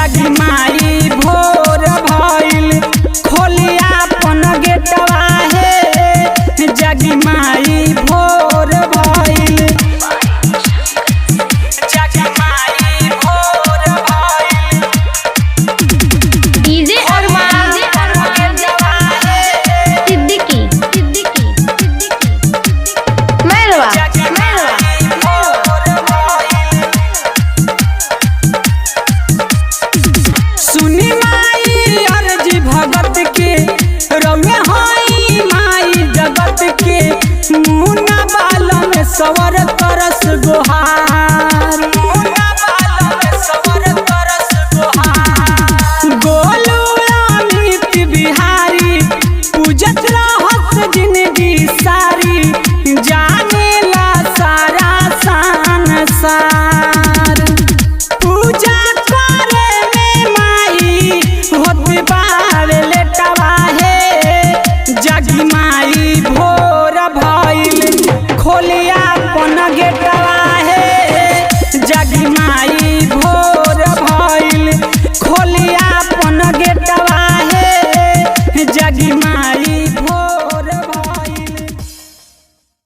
जागी माई भोर भइल खोलिया अपन गेटवा हे जागी माई भोर भइल जागी माई भोर भइल डीजे अरमान सिद्दीकी मेहरवा सुनी माई अर्जी भगत के रौए हई माई जगत के मुन्ना बाल में सवर तरस गोहार मुन्ना बाल में सवर तरस गोहार गोलू अमित बिहारी पूजत रहत जिंदगी सारी जानेला सारा संसार पूजा करे में माई होत बावे लेटवा हे जागी माई भोर भइल खोलिया अपन गेट